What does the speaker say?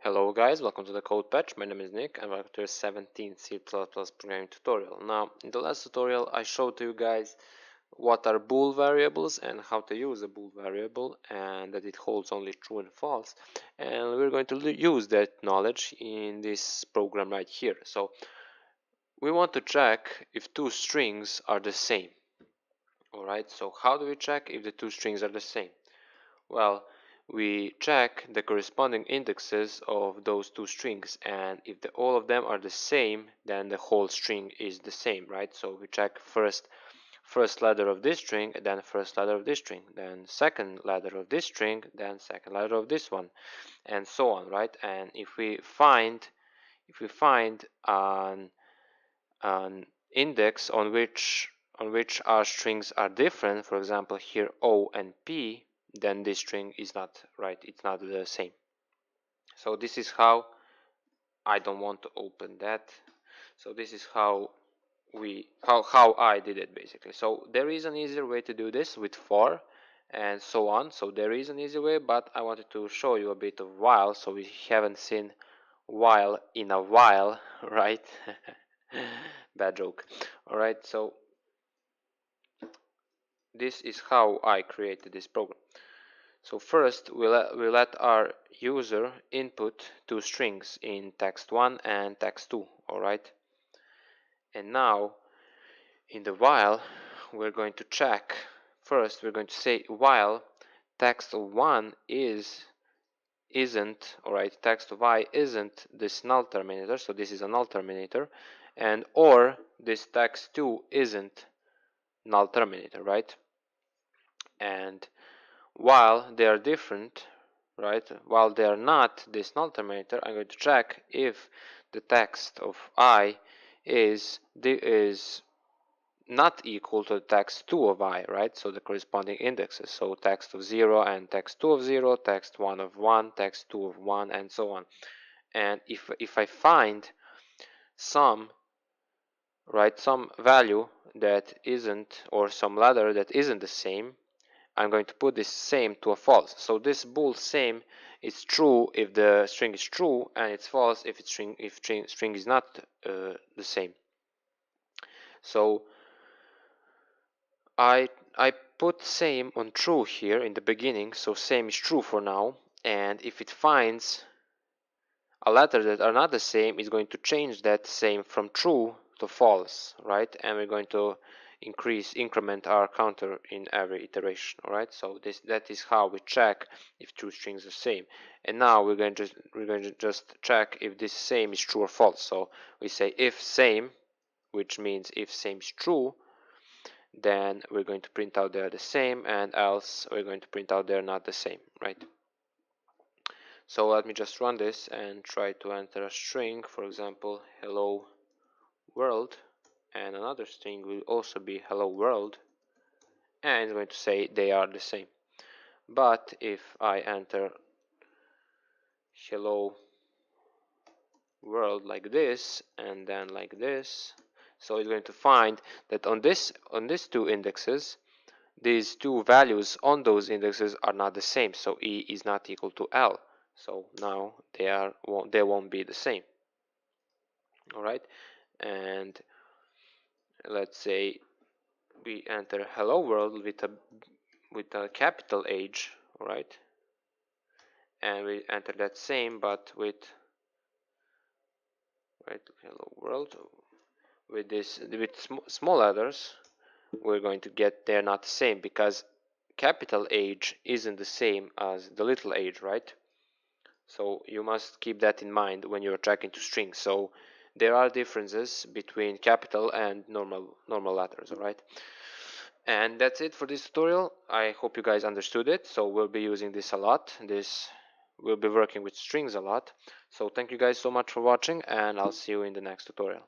Hello guys, welcome to the Code Patch. My name is Nick and welcome to the 17th C++ programming tutorial. Now, in the last tutorial I showed to you guys what are bool variables and how to use a bool variable, and that it holds only true and false. And we're going to use that knowledge in this program right here. So we want to check if two strings are the same. Alright, so how do we check if the two strings are the same? Well, we check the corresponding indexes of those two strings, and if all of them are the same, then the whole string is the same, right? So we check first letter of this string, then first letter of this string, then second letter of this string, then second letter of this one, and so on, right? And if we find an index on which our strings are different, for example here O and P, then this string is not right, it's not the same. So this is how, I don't want to open that, so this is how I did it basically. So there is an easier way to do this with for and so on. So there is an easy way, but I wanted to show you a bit of while, so we haven't seen while in a while, right? Bad joke. Alright, so this is how I created this program. So first we let our user input two strings in text1 and text2, alright? And now in the while we're going to check. First we're going to say while text1 isn't, alright, text of I isn't this null terminator, so this is a null terminator, and or this text2 isn't null terminator, right? And while they are different, right, while they are not this null terminator, I'm going to check if the text of I is not equal to the text2 of I, right? So the corresponding indexes, so text of 0 and text2 of 0, text1 of 1, text2 of 1, and so on. And if I find some value that isn't, or some letter that isn't the same, I'm going to put this same to a false. So this bool same is true if the string is true, and it's false if string is not the same. So I put same on true here in the beginning, so same is true for now, and if it finds a letter that are not the same, it's going to change that same from true to false, right? And we're going to increment our counter in every iteration. All right, so that is how we check if two strings are the same. And now we're going to just check if this same is true or false. So we say if same, which means if same is true, then we're going to print out they're the same, and else we're going to print out they're not the same, right? So let me just run this and try to enter a string, for example hello world, and another string will also be hello world, and it's going to say they are the same. But if I enter hello world like this and then like this, so it's going to find that on these two indexes, these two values on those indexes are not the same, so E is not equal to L, so now they won't be the same. All right, and let's say we enter hello world with a capital H, all right, and we enter that same but with hello world with small letters, we're going to get they're not the same because capital H isn't the same as the little h, right? So you must keep that in mind when you're tracking to strings. So there are differences between capital and normal letters, all right? And that's it for this tutorial. I hope you guys understood it. So we'll be using this a lot. We'll be working with strings a lot. So thank you guys so much for watching, and I'll see you in the next tutorial.